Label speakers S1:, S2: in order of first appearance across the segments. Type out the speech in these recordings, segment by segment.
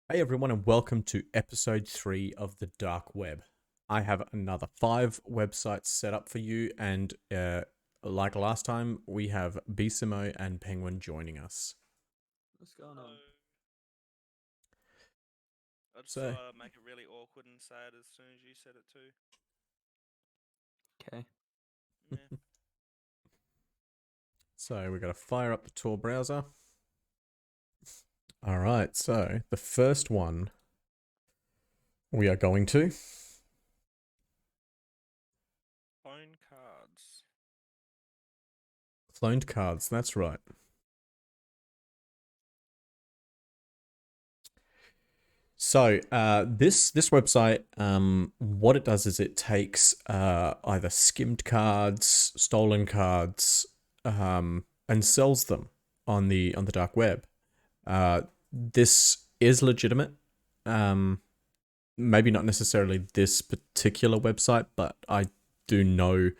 S1: Hey everyone, and welcome to episode 3 of the Dark Web. I have another 5 websites set up for you, and like last time, we have Bisimo and Penguin joining us.
S2: What's going
S3: Hello.
S2: on?
S3: I just
S1: So,
S3: thought I'd make it really awkward and say it as soon as you said it too.
S2: Okay.
S3: Yeah.
S1: so we're going to fire up the Tor browser. All right, so the first one we are going to
S3: Phone cards.
S1: cloned cards. That's right. So this website, what it does is it takes either skimmed cards, stolen cards, and sells them on the dark web. This is legitimate. Maybe not necessarily this particular website, but I do know,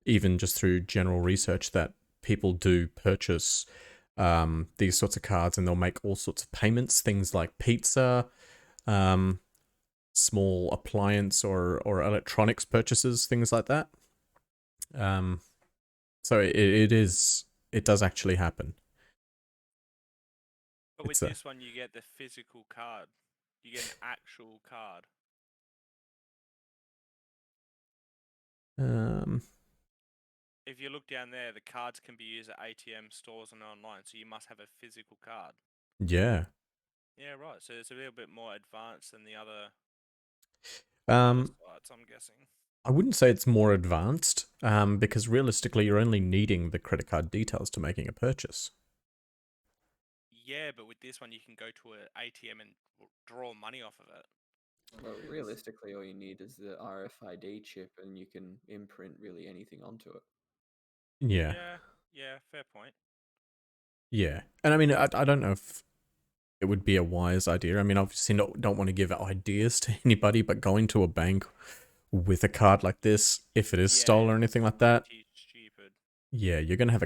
S1: even just through general research, that people do purchase these sorts of cards, and they'll make all sorts of payments, things like pizza, um, small appliance or electronics purchases, things like that. Um, so it does actually happen.
S3: But
S1: It's
S3: with
S1: a
S3: this one, you get the physical card. You get an actual card.
S1: um,
S3: If you look down there, the cards can be used at ATM stores and online, so you must have a physical card.
S1: yeah.
S3: Yeah, right. So it's a little bit more advanced than the other
S1: Um,
S3: sites, I'm guessing.
S1: I wouldn't say it's more advanced, because realistically, you're only needing the credit card details to making a purchase.
S3: Yeah, but with this one, you can go to an ATM and draw money off of it.
S2: Well, realistically, all you need is the RFID chip, and you can imprint really anything onto it.
S1: Yeah,
S3: Yeah, yeah, fair point.
S1: yeah. And I mean, I don't know if it would be a wise idea. I mean, obviously, don't want to give ideas to anybody, but going to a bank with a card like this, if it is
S3: Yeah,
S1: stolen or
S3: it's
S1: anything like that,
S3: pretty stupid.
S1: yeah, you're gonna have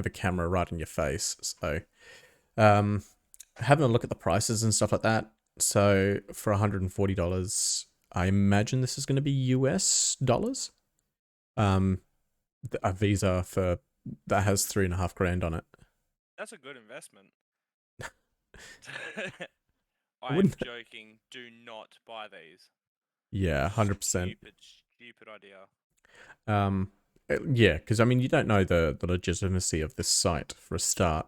S1: a camera right in your face. So, um, having a look at the prices and stuff like that. So for $140, I imagine this is going to be US dollars. Um, a Visa for that has 3.5 grand on it.
S3: That's a good investment.
S1: I
S3: I am
S1: wouldn't.
S3: joking. Do not buy these.
S1: Yeah, 100%.
S3: Stupid, stupid idea.
S1: Um, yeah, because I mean, you don't know the legitimacy of this site for a start.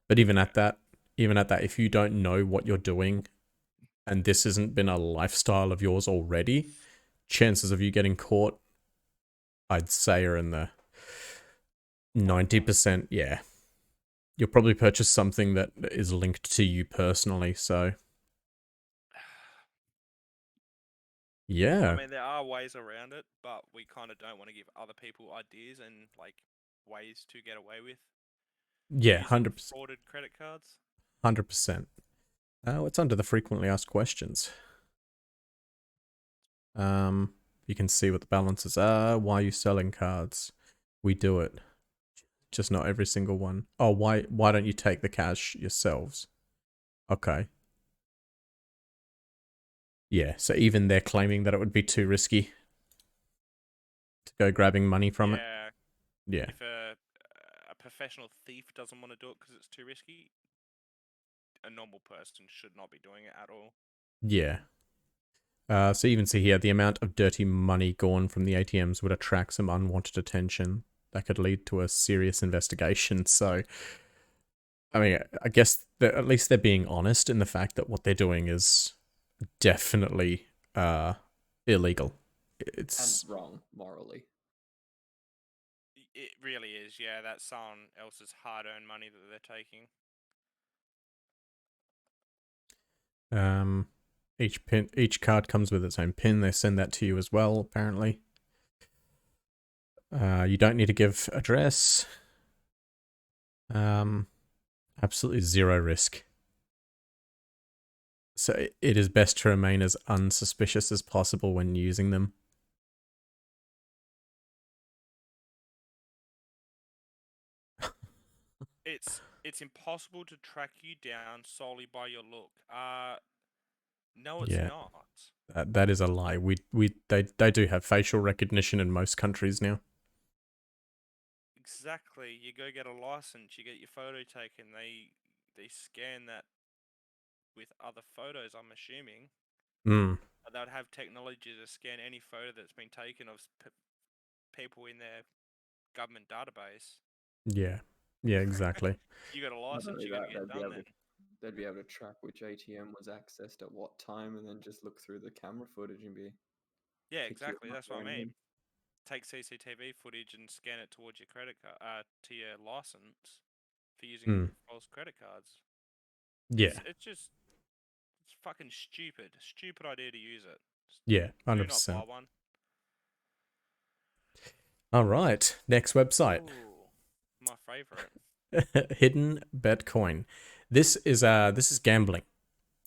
S1: But
S3: Yeah.
S1: even at that, if you don't know what you're doing, and this hasn't been a lifestyle of yours already, chances of you getting caught, I'd say, are in the 90%. Yeah, you'll probably purchase something that is linked to you personally. So
S3: I
S1: yeah,
S3: mean, there are ways around it, but we kind of don't want to give other people ideas and like ways to get away with
S1: yeah,
S3: using
S1: 100%,
S3: frauded credit cards.
S1: 100%. It's under the frequently asked questions. Um, you can see what the balances are. Why are you selling cards? We do it, just not every single one. Oh, why don't you take the cash yourselves? Okay. Yeah, so even they're claiming that it would be too risky to go grabbing money from it.
S3: Yeah,
S1: Yeah.
S3: if a professional thief doesn't want to do it because it's too risky, a normal person should not be doing it at all.
S1: Yeah. So you even see here the amount of dirty money gone from the ATMs would attract some unwanted attention that could lead to a serious investigation. So, I mean, I guess that at least they're being honest in the fact that what they're doing is definitely illegal.
S2: And
S1: It's
S2: wrong, morally.
S3: It really is. Yeah, that's someone else's hard-earned money that they're taking.
S1: um each card comes with its own pin. They send that to you as well, apparently. You don't need to give address. Um, absolutely zero risk. So it is best to remain as unsuspicious as possible when using them.
S3: it's impossible to track you down solely by your look. No, it's
S1: Yeah.
S3: not.
S1: That is a lie. They do have facial recognition in most countries now.
S3: Exactly. You go get a license, you get your photo taken. They scan that with other photos. I'm assuming
S1: Mm.
S3: they'd have technology to scan any photo that's been taken of people in their government database.
S1: Yeah. Yeah, exactly.
S3: You got a
S2: Not
S3: license,
S2: only
S3: you're gonna
S2: that,
S3: get done then.
S2: they'd be able to track which ATM was accessed at what time, and then just look through the camera footage and be
S3: Yeah,
S2: pick you
S3: exactly.
S2: up
S3: That's what I
S2: randomly.
S3: mean. Take CCTV footage and scan it towards your credit card, to your license for using
S1: Mm.
S3: false credit cards.
S1: Yeah.
S3: It's fucking stupid. Stupid idea to use it.
S1: Yeah,
S3: Do not buy
S1: 100%.
S3: one.
S1: All right. Next website.
S3: Ooh, my favorite.
S1: Hidden Bitcoin. This is gambling.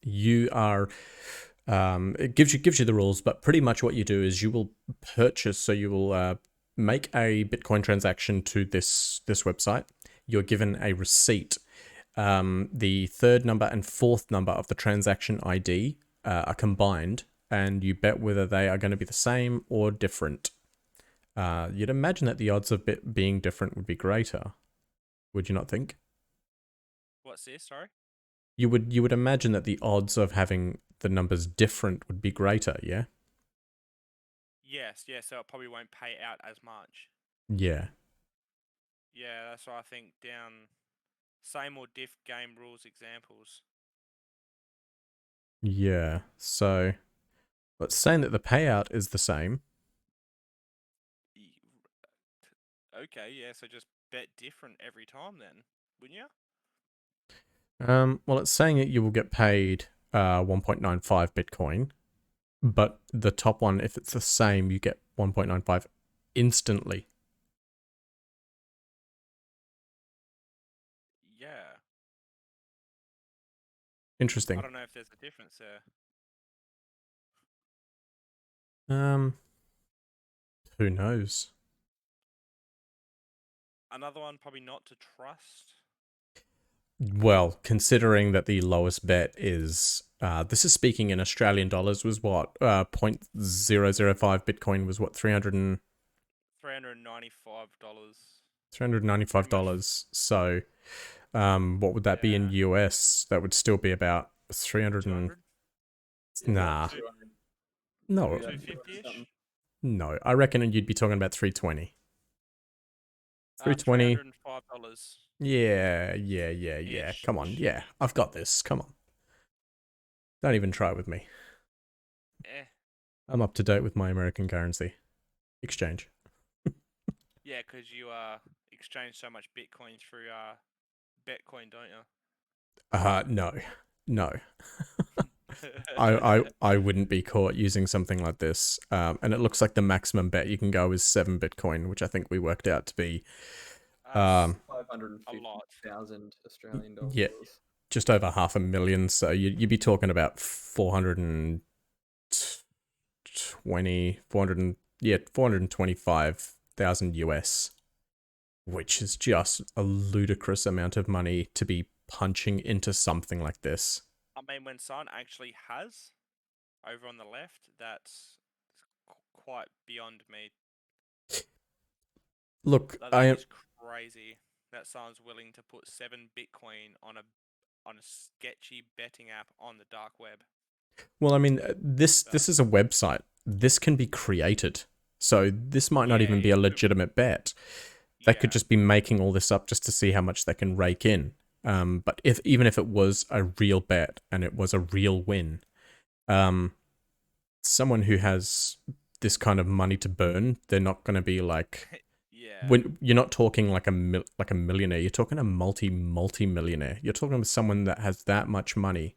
S1: You are it gives you the rules, but pretty much what you do is you will purchase. So you will make a Bitcoin transaction to this website. You're given a receipt. The third number and fourth number of the transaction ID are combined, and you bet whether they are going to be the same or different. You'd imagine that the odds of it being different would be greater. Would you not think?
S3: What's this? Sorry.
S1: You would imagine that the odds of having the numbers different would be greater, yeah?
S3: Yes, yeah. So it probably won't pay out as much.
S1: Yeah.
S3: Yeah, that's what I think. Down same or diff game rules examples.
S1: Yeah. So it's saying that the payout is the same.
S3: Okay, yeah. So just bet different every time then, wouldn't you?
S1: Well, it's saying that you will get paid 1.95 Bitcoin, but the top one, if it's the same, you get 1.95 instantly.
S3: Yeah. I
S1: Interesting.
S3: don't know if there's a difference there.
S1: Who knows?
S3: Another one probably not to trust.
S1: Well, considering that the lowest bet is this is speaking in Australian dollars, was what 0.005 Bitcoin was what
S3: $395.
S1: $395. So what would that be in
S3: Yeah.
S1: US? That would still be about 300 and
S3: 200?
S1: nah.
S3: Two-
S1: No,
S3: 250-ish?
S1: no. I reckon you'd be talking about 320. 320.
S3: $305.
S1: Yeah. Come on. Yeah, I've got this. Come on. Don't even try with me.
S3: Eh.
S1: I'm up to date with my American currency exchange.
S3: Yeah, because you exchange so much Bitcoin through Bitcoin, don't
S1: No.
S3: you?
S1: I wouldn't be caught using something like this. And it looks like the maximum bet you can go is 7 Bitcoin, which I think we worked out to be
S3: That's a lot.
S2: 550,000 Australian dollars.
S1: yeah, just over 500,000. So you'd be talking about 425,000 US, which is just a ludicrous amount of money to be punching into something like this.
S3: I mean, when someone actually has over on the left, that's quite beyond me.
S1: Look,
S3: That is crazy that someone's willing to put 7 Bitcoin on a sketchy betting app on the dark web.
S1: well, I mean, this is a website. This can be created. So this might not even be a legitimate bet. They could just be making all this up just to see how much they can rake in. But even if it was a real bet and it was a real win, someone who has this kind of money to burn, they're not going to be like, when you're not talking like a millionaire, you're talking a multi-millionaire. You're talking with someone that has that much money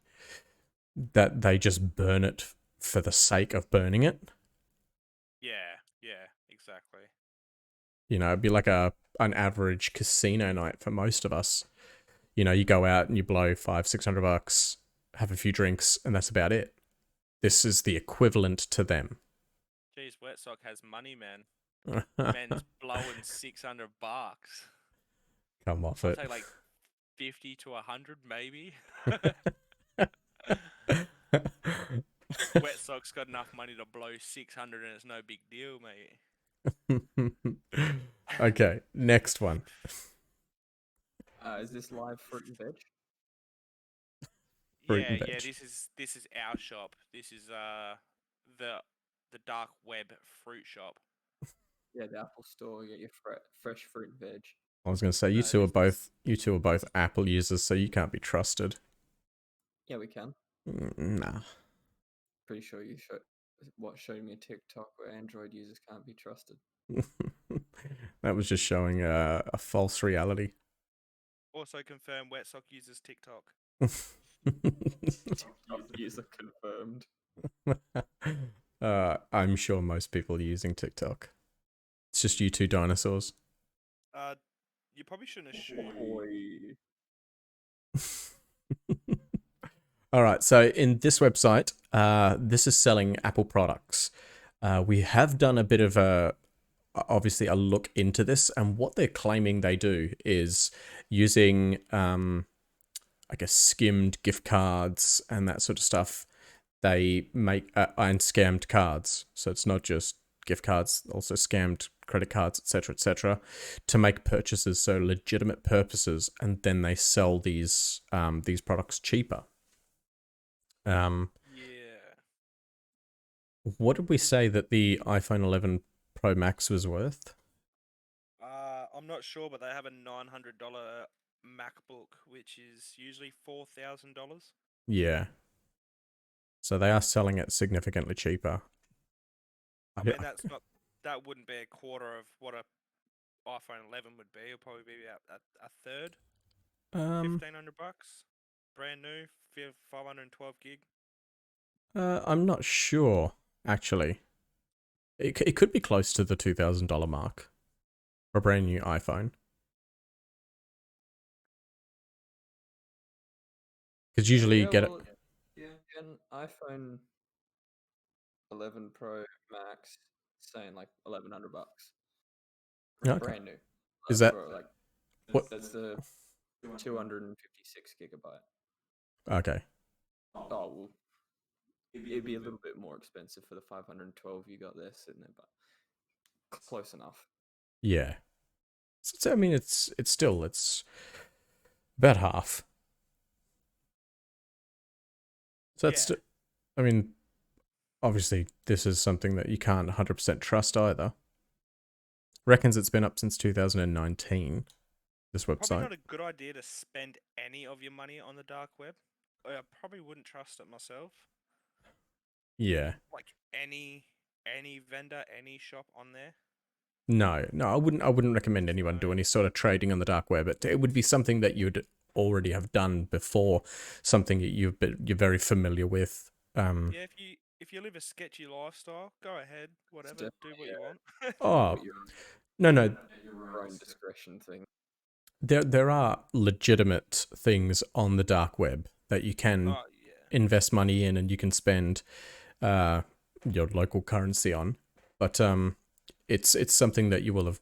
S1: that they just burn it for the sake of burning it.
S3: Yeah, exactly.
S1: You know, it'd be like an average casino night for most of us. You know, you go out and you blow $500-600, have a few drinks, and that's about it. This is the equivalent to them.
S3: Jeez, Wetsock has money, man. Man's blowing $600.
S1: Come off
S3: I'll
S1: it.
S3: take like 50 to 100, maybe. Wet Sock's got enough money to blow 600 and it's no big deal, mate.
S1: Okay, next one.
S2: Is this live fruit and veg?
S1: Fruit
S3: Yeah,
S1: and veg.
S3: this is our shop. This is the dark web fruit shop.
S2: Yeah, the Apple Store. You get your fresh fruit and veg.
S1: I was going to say
S3: No,
S1: you two are both Apple users, so you can't be trusted.
S2: Yeah, we can.
S1: Nah.
S2: Pretty sure you showed me a TikTok where Android users can't be trusted.
S1: That was just showing a false reality.
S3: Also confirm Wet Sock uses TikTok.
S2: TikTok user confirmed.
S1: I'm sure most people are using TikTok. It's just you two dinosaurs.
S3: You probably shouldn't assume.
S2: Boy.
S1: All right, so in this website, this is selling Apple products. We have done a bit of obviously a look into this, and what they're claiming they do is using, I guess, skimmed gift cards and that sort of stuff. They make and scammed cards, so it's not just gift cards, also scammed credit cards, etc., to make purchases, so legitimate purposes, and then they sell these products cheaper.
S3: Yeah.
S1: What did we say that the iPhone 11 Pro Max was worth?
S3: I'm not sure, but they have a $900 MacBook, which is usually $4,000.
S1: Yeah. So they are selling it significantly cheaper.
S3: I mean, that wouldn't be a quarter of what a iPhone 11 would be. It'll probably be about a third. $1,500, brand new, 512 gig.
S1: I'm not sure, actually. It could be close to the $2,000 mark for a brand new iPhone. Because usually you get it.
S2: Yeah, an iPhone 11 Pro Max saying like $1,100.
S1: Okay.
S2: Brand new.
S1: Is that
S2: for like
S1: what?
S2: that's the 256 gigabyte.
S1: Okay.
S2: Oh well, it'd be a little bit more expensive for the 512 you got there sitting there, but close enough.
S1: Yeah. So, I mean, it's about half. So that's,
S3: Yeah.
S1: I mean, obviously this is something that you can't 100% trust either. Reckons it's been up since 2019. This
S3: Probably
S1: website.
S3: not a good idea to spend any of your money on the dark web. I probably wouldn't trust it myself.
S1: Yeah.
S3: Like any vendor, any shop on there.
S1: No, I wouldn't recommend anyone do any sort of trading on the dark web. It would be something that you'd already have done before, something that you're very familiar with.
S3: Yeah, if you live a sketchy lifestyle, go ahead, whatever, do what you want.
S1: Oh,
S2: Your
S1: no,
S2: at your own discretion thing.
S1: there are legitimate things on the dark web that you can
S3: Oh yeah.
S1: invest money in and you can spend your local currency on, but it's something that you will have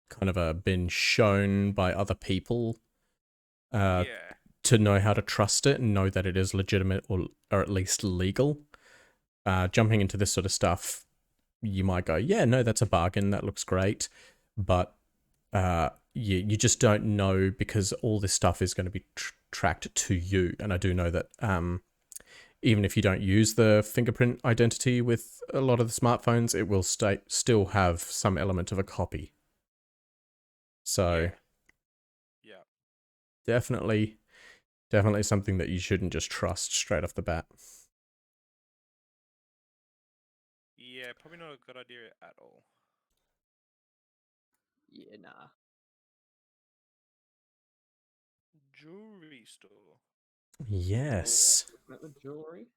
S1: kind of been shown by other people
S3: Yeah.
S1: to know how to trust it and know that it is legitimate or at least legal. Jumping into this sort of stuff, you might go, yeah, no, that's a bargain, that looks great, but you just don't know because all this stuff is going to be tracked to you. And I do know that even if you don't use the fingerprint identity with a lot of the smartphones, it will still have some element of a copy. So
S3: Yeah.
S1: definitely something that you shouldn't just trust straight off the bat.
S3: Yeah, probably not a good idea at all.
S2: Yeah, nah.
S3: Jewelry store.
S1: Yes.
S2: Looking at the jewelry.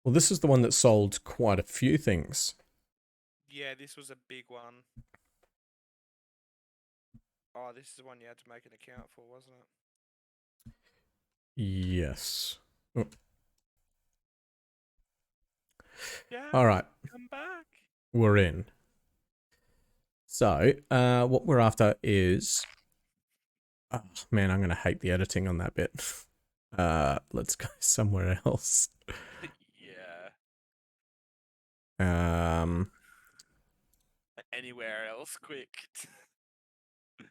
S1: Well, this is the one that sold quite a few things.
S3: Yeah, this was a big one. Oh, this is the one you had to make an account for, wasn't it?
S1: Yes. Oh.
S3: Yeah.
S1: All right.
S3: Come back.
S1: We're in. So, what we're after is Oh, man, I'm gonna hate the editing on that bit. Let's go somewhere else.
S3: Yeah.
S1: Um,
S3: Anywhere else, quick.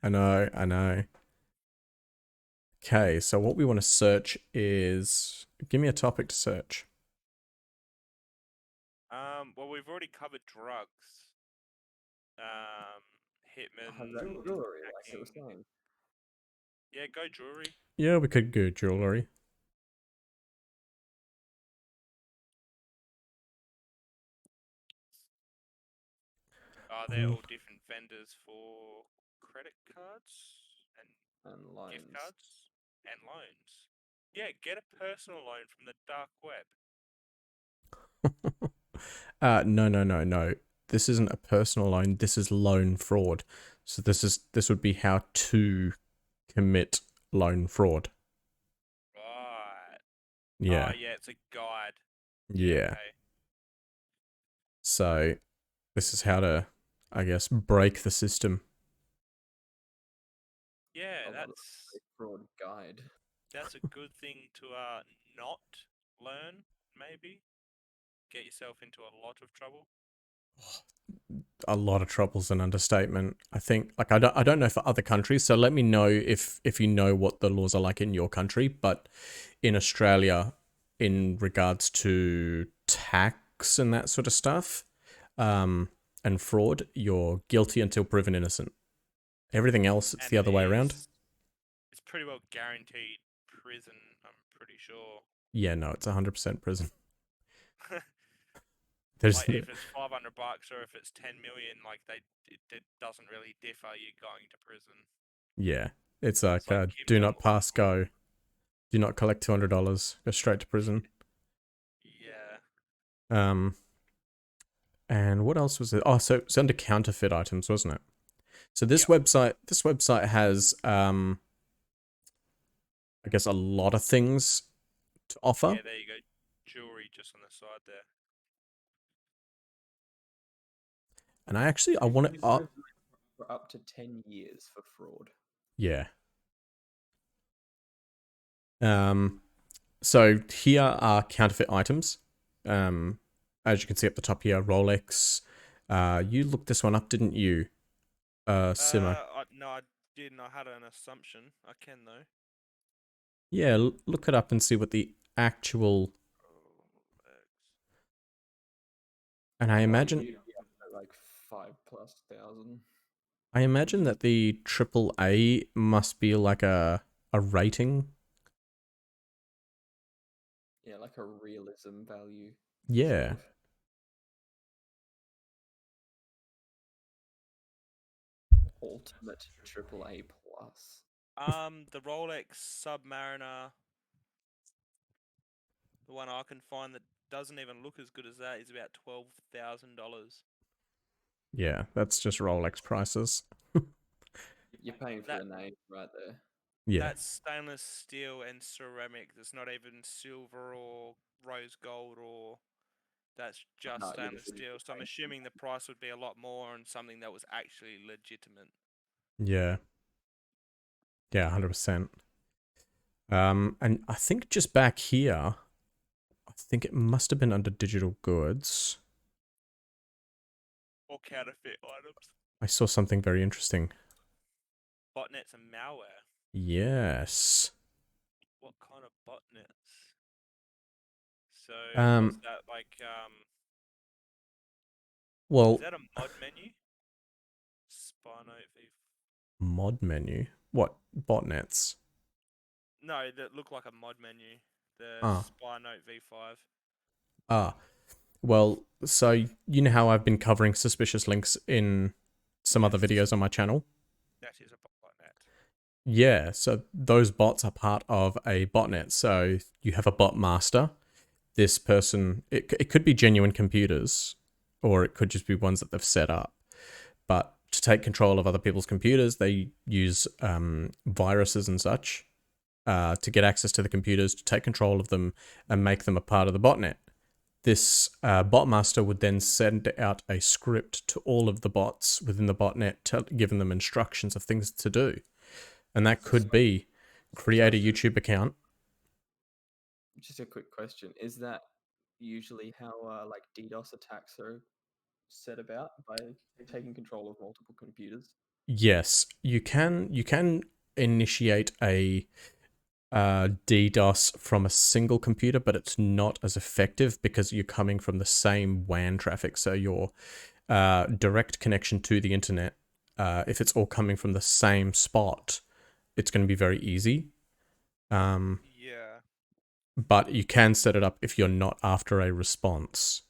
S1: I know. Okay, so what we want to search is, give me a topic to search.
S3: Well, we've already covered drugs. Hitman,
S2: Has that jewelry, like it was
S3: hacking.
S2: saying?
S3: Yeah, go jewelry.
S1: Yeah, we could go jewelry.
S3: They're all different vendors for credit cards and
S2: And
S3: gift
S2: loans.
S3: cards and loans. Yeah, get a personal loan from the dark web.
S1: No. This isn't a personal loan. This is loan fraud. So this would be how to commit loan fraud.
S3: Right.
S1: Yeah.
S3: Oh, yeah, it's a guide.
S1: Yeah.
S3: Okay.
S1: So this is how to, I guess, break the system.
S3: Yeah,
S2: I love it. Fraud guide.
S3: that's a good thing to not learn, maybe. Get yourself into a lot of trouble.
S1: A lot of trouble's an understatement. I think, like, I don't know for other countries, so let me know if you know what the laws are like in your country. But in Australia, in regards to tax and that sort of stuff, and fraud, you're guilty until proven innocent. Everything else, it's
S3: And
S1: the other way around.
S3: it's pretty well guaranteed prison, I'm pretty sure.
S1: Yeah, no, it's 100% prison. There's
S3: Like if it's $500 or if it's 10 million, like it doesn't really differ. You're going to prison.
S1: yeah, it's like,
S3: Kim
S1: do not
S3: Jong-un.
S1: pass go, do not collect $200, go straight to prison.
S3: Yeah.
S1: And what else was it? Oh, so it's under counterfeit items, wasn't it? So this
S3: Yep.
S1: website has, I guess, a lot of things to offer.
S3: Yeah, there you go. Jewelry just on the side there.
S1: And I want to,
S2: For up to 10 years for fraud.
S1: yeah. So here are counterfeit items. As you can see up the top here, Rolex. You looked this one up, didn't you? Simo.
S3: No, I didn't. I had an assumption. I can though.
S1: Yeah, look it up and see what the actual. And I imagine,
S2: You'd be up to like 5,000+.
S1: I imagine that the AAA must be like a rating.
S2: Yeah, like a realism value.
S1: Yeah.
S2: Sort of. Ultimate AAA plus.
S3: The Rolex Submariner, the one I can find that doesn't even look as good as that, is about $12,000.
S1: Yeah, that's just Rolex prices.
S2: You're paying for the name right there.
S1: Yeah.
S3: That's stainless steel and ceramic. That's not even silver or rose gold or that's just
S2: No, you're
S3: stainless
S2: just
S3: steel. So I'm
S2: paying.
S3: assuming the price would be a lot more on something that was actually legitimate.
S1: Yeah. Yeah, 100%. And I think just back here, I think it must have been under digital goods.
S3: Or counterfeit items.
S1: I saw something very interesting.
S3: Botnets and malware.
S1: Yes.
S3: What kind of botnets? So what's that like?
S1: Well,
S3: Is that a mod menu? Spinote V.
S1: mod menu. What? Botnets.
S3: No, that look like a mod menu. The
S1: Ah.
S3: Spinote V5.
S1: Ah. Well, so you know how I've been covering suspicious links in some other videos on my channel?
S3: That is a botnet.
S1: Yeah, so those bots are part of a botnet. So you have a bot master. This person, it could be genuine computers, or it could just be ones that they've set up. But to take control of other people's computers, they use viruses and such to get access to the computers, to take control of them, and make them a part of the botnet. This bot master would then send out a script to all of the bots within the botnet, giving them instructions of things to do. And that could be create a
S2: Just a-
S1: YouTube account.
S2: Just a quick question: is that usually how like DDoS attacks are set about, by taking control of multiple computers?
S1: Yes, you can initiate a DDoS from a single computer, but it's not as effective because you're coming from the same WAN traffic. So your direct connection to the internet, if it's all coming from the same spot, it's going to be very easy.
S3: Yeah.
S1: But you can set it up if you're not after a response.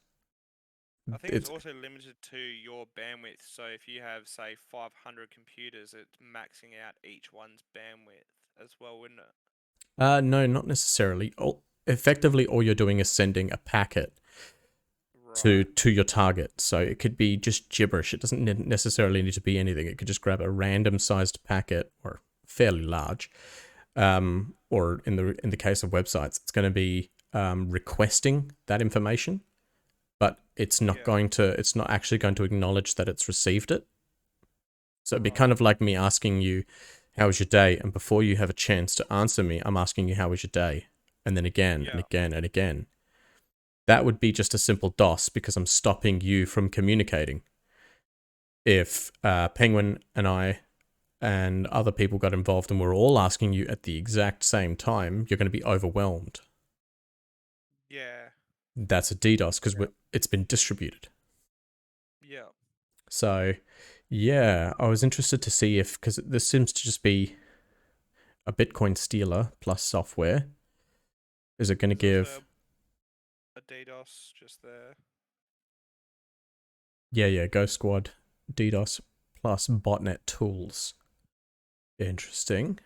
S3: I think it's
S1: It's
S3: also limited to your bandwidth. So if you have, say, 500 computers, it's maxing out each one's bandwidth as well, wouldn't it?
S1: no, not necessarily. Effectively, all you're doing is sending a packet
S3: Right.
S1: to your target. So it could be just gibberish. It doesn't necessarily need to be anything. It could just grab a random sized packet or fairly large. Or in the case of websites, it's going to be requesting that information, but it's not
S3: Yeah.
S1: it's not actually going to acknowledge that it's received it. So it'd be
S3: Right.
S1: kind of like me asking you, how was your day? And before you have a chance to answer me, I'm asking you, how was your day? And then again and
S3: Yeah.
S1: again and again. That would be just a simple DOS because I'm stopping you from communicating. If Penguin and I and other people got involved and we're all asking you at the exact same time, you're going to be overwhelmed.
S3: Yeah.
S1: That's a DDoS because it's been distributed.
S3: Yeah.
S1: So, yeah, I was interested to see if, because this seems to just be a Bitcoin stealer plus software. Is it going to
S3: There's
S1: give?
S3: also a DDoS just there.
S1: Yeah, Ghost Squad, DDoS plus botnet tools. Interesting.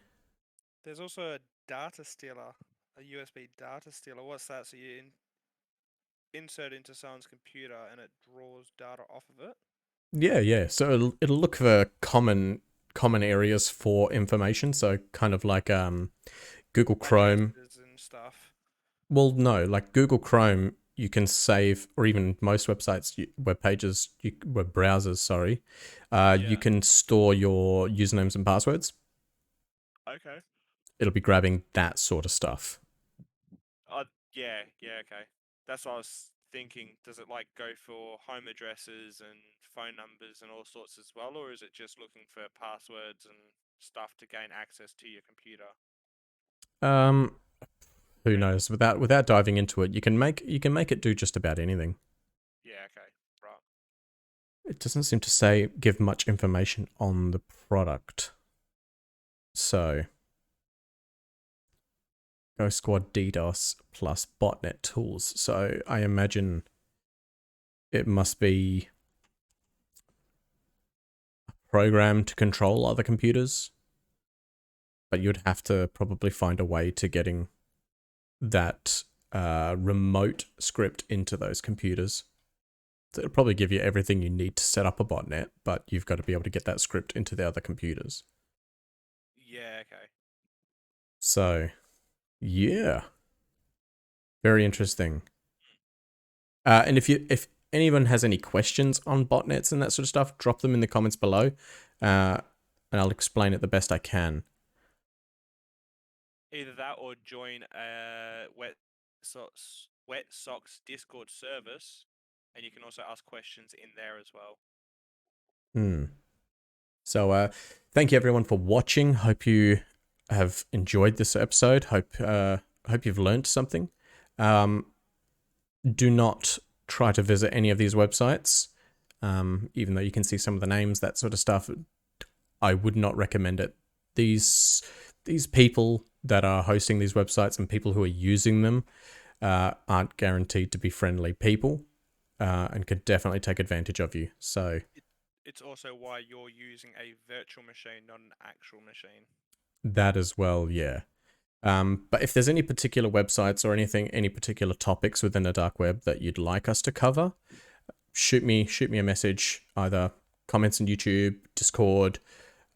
S3: There's also a data stealer, a USB data stealer. What's that? So you insert into someone's computer and it draws data off of it.
S1: Yeah. So it'll look for common areas for information. So kind of like Google Chrome.
S3: Addresses and stuff.
S1: Well, no, like Google Chrome, you can save, or even most websites, web pages, web browsers. Sorry, you
S3: Yeah.
S1: can store your usernames and passwords.
S3: Okay.
S1: It'll be grabbing that sort of stuff.
S3: Yeah, okay. That's what I was thinking. Does it like go for home addresses and phone numbers and all sorts as well, or is it just looking for passwords and stuff to gain access to your computer?
S1: Um, who knows? Without diving into it, you can make it do just about anything.
S3: Yeah, okay. Right.
S1: It doesn't seem to give much information on the product. So, Ghost Squad DDoS plus botnet tools. So I imagine it must be a program to control other computers, but you'd have to probably find a way to getting that remote script into those computers. So it'll probably give you everything you need to set up a botnet, but you've got to be able to get that script into the other computers.
S3: Yeah, okay.
S1: So, yeah, very interesting. And if anyone has any questions on botnets and that sort of stuff, drop them in the comments below, and I'll explain it the best I can.
S3: Either that or join a Wet Socks Discord service, and you can also ask questions in there as well.
S1: So, thank you everyone for watching. Hope you have enjoyed this episode. Hope you've learned something. Do not try to visit any of these websites, even though you can see some of the names, that sort of stuff. I would not recommend it. These people that are hosting these websites and people who are using them aren't guaranteed to be friendly people, and could definitely take advantage of you. So
S3: It's also why you're using a virtual machine, not an actual machine.
S1: that as well, yeah. But if there's any particular websites or any particular topics within the dark web that you'd like us to cover, shoot me a message, either comments on YouTube, Discord,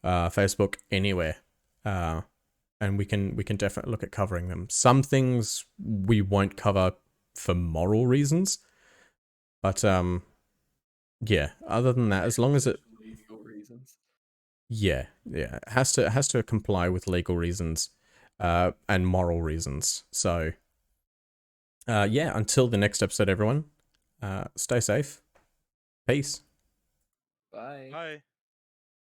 S1: Facebook, anywhere, and we can definitely look at covering them. Some things we won't cover for moral reasons, but yeah. Other than that, as long as it
S2: Legal reasons.
S1: Yeah, it has to comply with legal reasons, and moral reasons. So, yeah. Until the next episode, everyone. Stay safe. Peace.
S2: Bye.
S3: Bye.